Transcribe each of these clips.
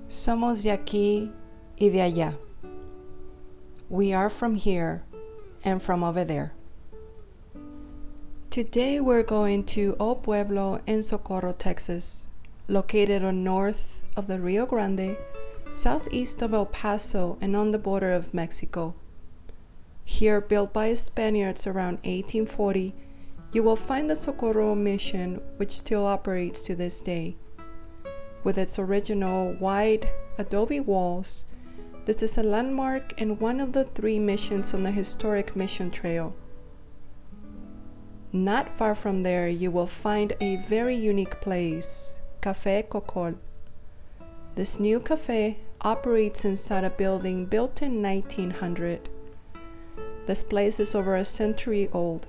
Somos de aquí y de allá. We are from here and from over there. Today we're going to El Pueblo in Socorro, Texas, located on north of the Rio Grande, southeast of El Paso, and on the border of Mexico. Here, built by Spaniards around 1840, you will find the Socorro Mission, which still operates to this day. With its original wide adobe walls, this is a landmark and one of the 3 missions on the historic Mission Trail. Not far from there, you will find a very unique place, Cafe Cocol. This new cafe operates inside a building built in 1900. This place is over a century old.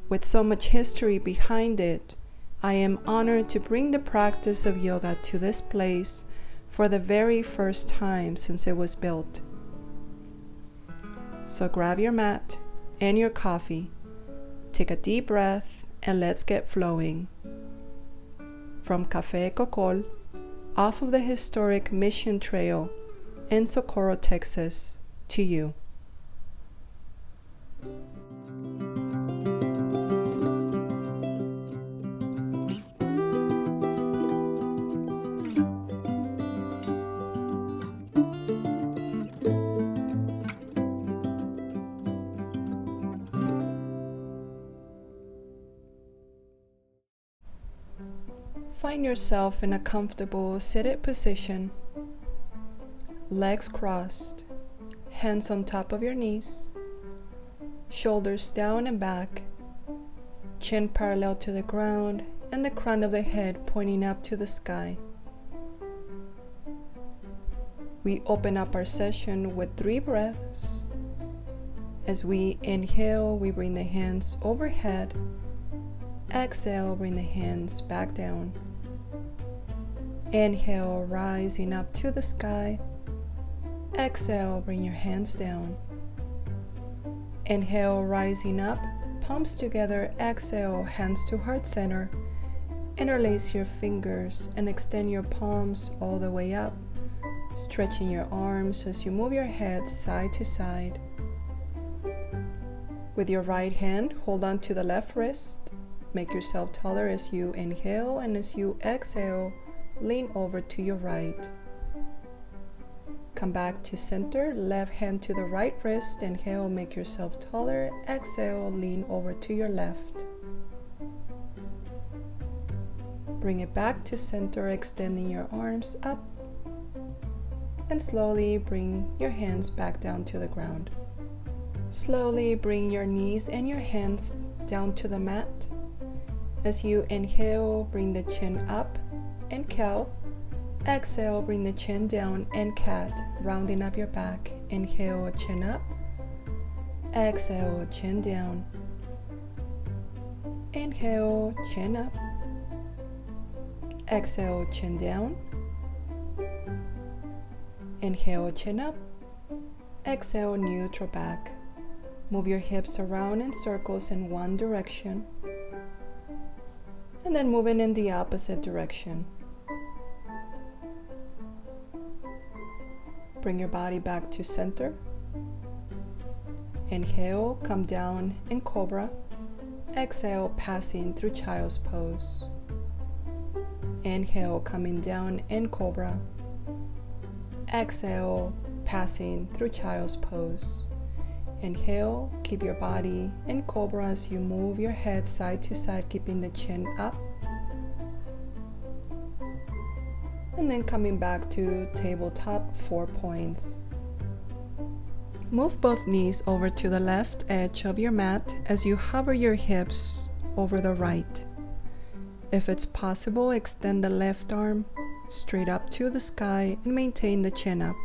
With so much history behind it, I am honored to bring the practice of yoga to this place for the very first time since it was built. So grab your mat and your coffee, take a deep breath, and let's get flowing. From Cafe Cocol, off of the historic Mission Trail in Socorro, Texas, to you. Find yourself in a comfortable seated position, legs crossed, hands on top of your knees, shoulders down and back, chin parallel to the ground, and the crown of the head pointing up to the sky. We open up our session with 3 breaths. As we inhale, we bring the hands overhead. Exhale, bring the hands back down. Inhale, rising up to the sky. Exhale, bring your hands down. Inhale, rising up, palms together. Exhale, hands to heart center. Interlace your fingers and extend your palms all the way up, stretching your arms as you move your head side to side. With your right hand, hold on to the left wrist. Make yourself taller as you inhale, and as you exhale, lean over to your right. Come back to center, left hand to the right wrist. Inhale, make yourself taller. Exhale, lean over to your left. Bring it back to center, extending your arms up. And slowly bring your hands back down to the ground. Slowly bring your knees and your hands down to the mat. As you inhale, bring the chin up and cow. Exhale, bring the chin down and cat, rounding up your back. Inhale, chin up. Exhale, chin down. Inhale, chin up. Exhale, chin down. Inhale, chin up. Exhale, neutral back. Move your hips around in circles in one direction, and then moving in the opposite direction. Bring your body back to center. Inhale, come down in cobra. Exhale, passing through child's pose. Inhale, coming down in cobra. Exhale, passing through child's pose. Inhale, keep your body in cobra as you move your head side to side, keeping the chin up. And then coming back to tabletop 4 points. Move both knees over to the left edge of your mat as you hover your hips over the right. If it's possible, extend the left arm straight up to the sky and maintain the chin up.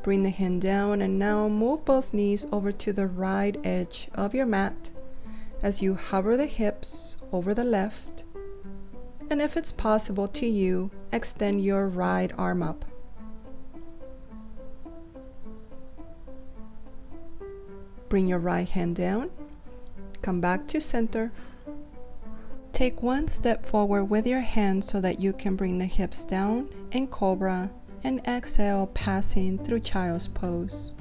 Bring the hand down and now move both knees over to the right edge of your mat as you hover the hips over the left. And if it's possible to you, extend your right arm up. Bring your right hand down, come back to center. Take one step forward with your hands so that you can bring the hips down in Cobra and exhale, passing through Child's Pose.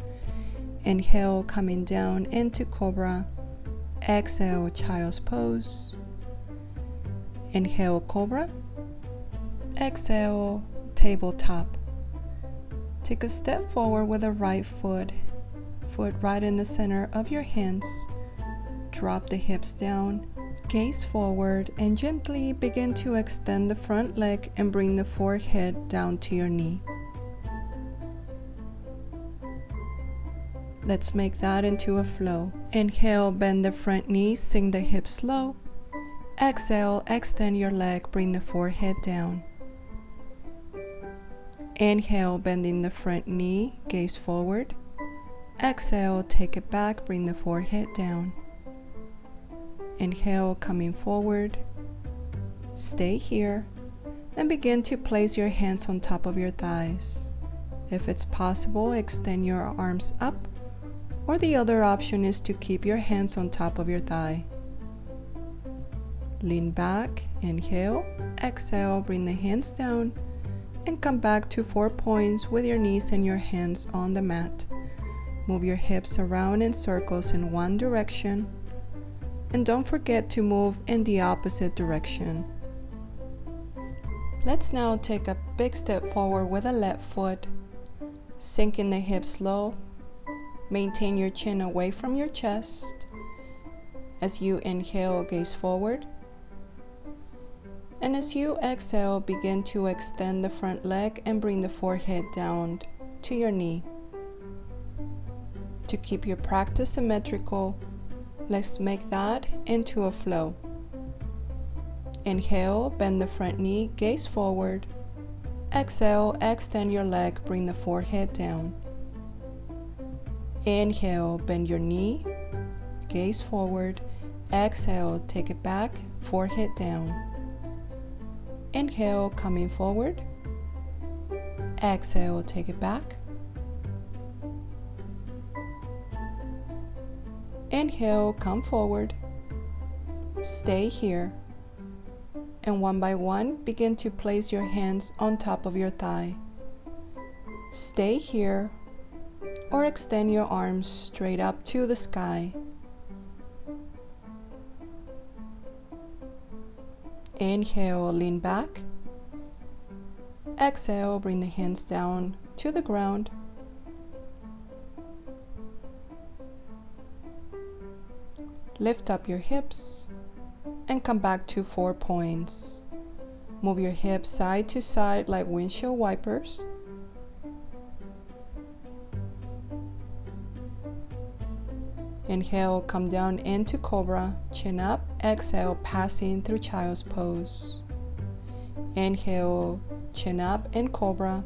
Inhale, coming down into Cobra. Exhale, Child's Pose. Inhale, Cobra. Exhale, Tabletop. Take a step forward with the right foot right in the center of your hands. Drop the hips down, gaze forward, and gently begin to extend the front leg and bring the forehead down to your knee. Let's make that into a flow. Inhale, bend the front knee, sink the hips low. Exhale, extend your leg, bring the forehead down. Inhale, bending the front knee, gaze forward. Exhale, take it back, bring the forehead down. Inhale, coming forward. Stay here and begin to place your hands on top of your thighs. If it's possible, extend your arms up, or the other option is to keep your hands on top of your thigh. Lean back, inhale, exhale, bring the hands down, and come back to 4 points with your knees and your hands on the mat. Move your hips around in circles in one direction, and don't forget to move in the opposite direction. Let's now take a big step forward with the left foot, sinking the hips low. Maintain your chin away from your chest. As you inhale, gaze forward. And as you exhale, begin to extend the front leg and bring the forehead down to your knee. To keep your practice symmetrical, let's make that into a flow. Inhale, bend the front knee, gaze forward. Exhale, extend your leg, bring the forehead down. Inhale, bend your knee, gaze forward. Exhale, take it back, forehead down. Inhale, coming forward. Exhale, take it back. Inhale, come forward. Stay here. And one by one, begin to place your hands on top of your thigh. Stay here, or extend your arms straight up to the sky. Inhale, lean back. Exhale, bring the hands down to the ground. Lift up your hips and come back to 4 points. Move your hips side to side like windshield wipers. Inhale, come down into Cobra, chin up. Exhale, passing through Child's Pose. Inhale, chin up in Cobra.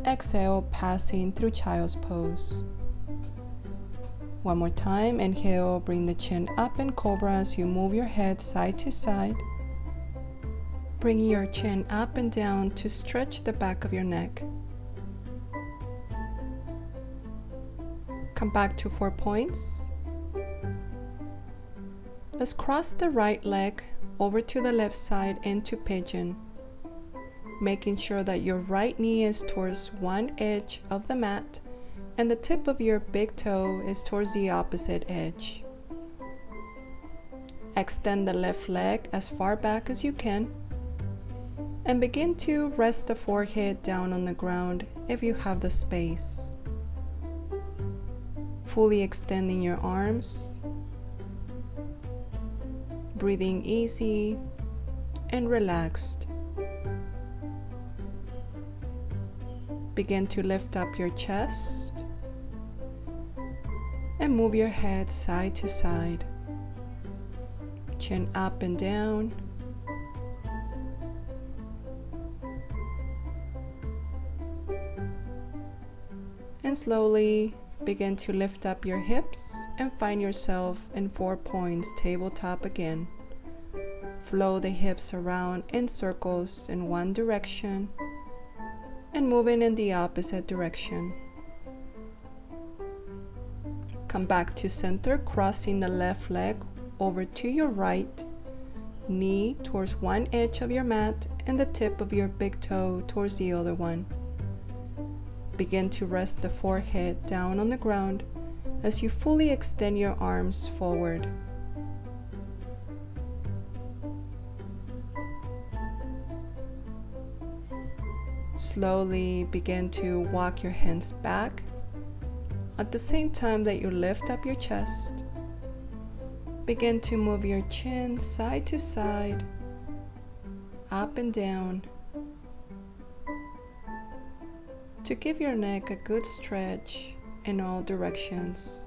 Exhale, passing through Child's Pose. One more time. Inhale, bring the chin up in Cobra as you move your head side to side. Bringing your chin up and down to stretch the back of your neck. Come back to 4 points. Let's cross the right leg over to the left side into pigeon, making sure that your right knee is towards one edge of the mat and the tip of your big toe is towards the opposite edge. Extend the left leg as far back as you can and begin to rest the forehead down on the ground if you have the space. Fully extending your arms, breathing easy and relaxed. Begin to lift up your chest and move your head side to side, chin up and down. And slowly begin to lift up your hips and find yourself in 4 points tabletop again. Flow the hips around in circles in one direction and moving in the opposite direction. Come back to center, crossing the left leg over to your right. knee towards one edge of your mat and the tip of your big toe towards the other one. Begin to rest the forehead down on the ground as you fully extend your arms forward. Slowly begin to walk your hands back at the same time that you lift up your chest. Begin to move your chin side to side, up and down, to give your neck a good stretch in all directions.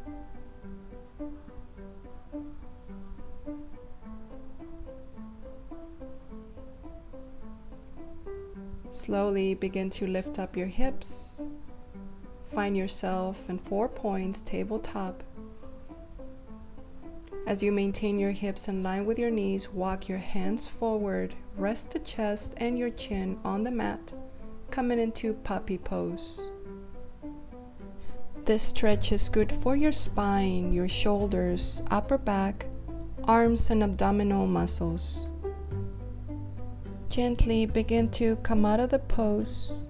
Slowly begin to lift up your hips. Find yourself in 4 points tabletop. As you maintain your hips in line with your knees, walk your hands forward, rest the chest and your chin on the mat, coming into puppy pose. This stretch is good for your spine, your shoulders, upper back, arms and abdominal muscles. Gently begin to come out of the pose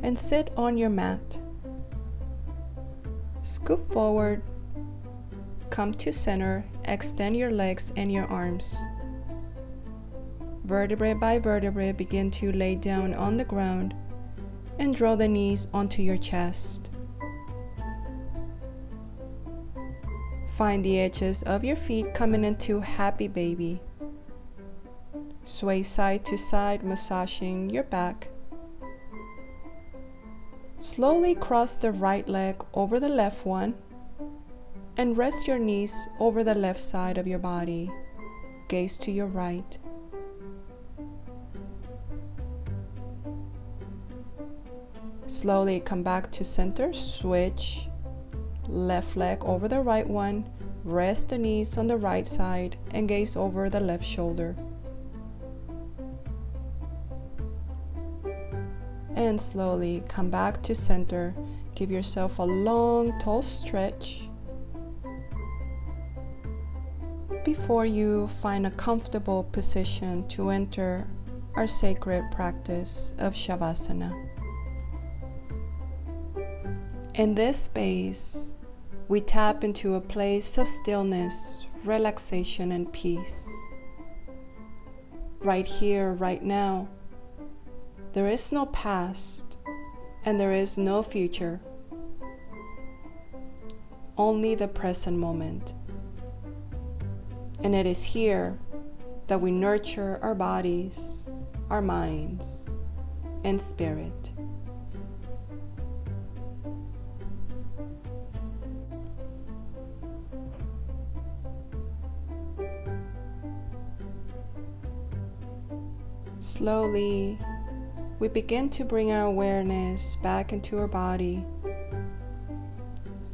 and sit on your mat. Scoop forward, come to center, extend your legs and your arms. Vertebrae by vertebrae, begin to lay down on the ground and draw the knees onto your chest. Find the edges of your feet coming into happy baby. Sway side to side, massaging your back. Slowly cross the right leg over the left one and rest your knees over the left side of your body. Gaze to your right. Slowly come back to center, switch. Left leg over the right one, rest the knees on the right side and gaze over the left shoulder. And slowly come back to center. Give yourself a long, tall stretch before you find a comfortable position to enter our sacred practice of Shavasana. In this space, we tap into a place of stillness, relaxation, and peace. Right here, right now, there is no past and there is no future, only the present moment. And it is here that we nurture our bodies, our minds, and spirit. Slowly, we begin to bring our awareness back into our body,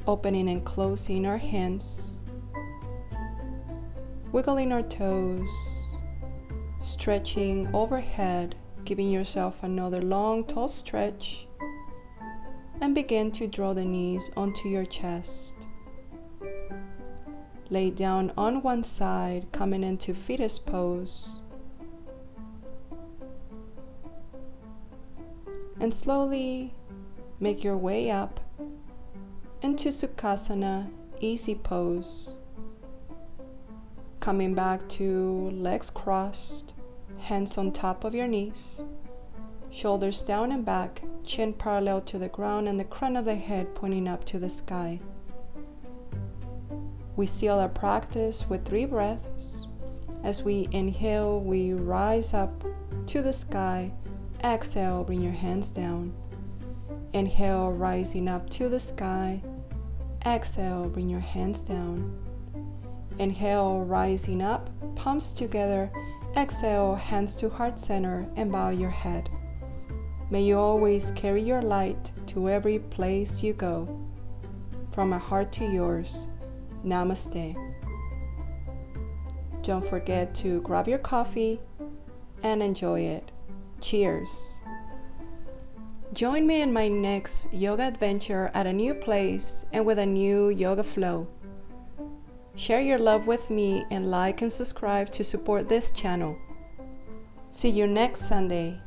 opening and closing our hands, wiggling our toes, stretching overhead, giving yourself another long, tall stretch, and begin to draw the knees onto your chest. Lay down on one side, coming into fetus pose. And slowly make your way up into Sukhasana, easy pose. Coming back to legs crossed, hands on top of your knees, shoulders down and back, chin parallel to the ground and the crown of the head pointing up to the sky. We seal our practice with 3 breaths. As we inhale, we rise up to the sky. Exhale, bring your hands down. Inhale, rising up to the sky. Exhale, bring your hands down. Inhale, rising up, palms together. Exhale, hands to heart center and bow your head. May you always carry your light to every place you go. From my heart to yours, Namaste. Don't forget to grab your coffee and enjoy it. Cheers. Join me in my next yoga adventure at a new place and with a new yoga flow. Share your love with me and like and subscribe to support this channel. See you next Sunday.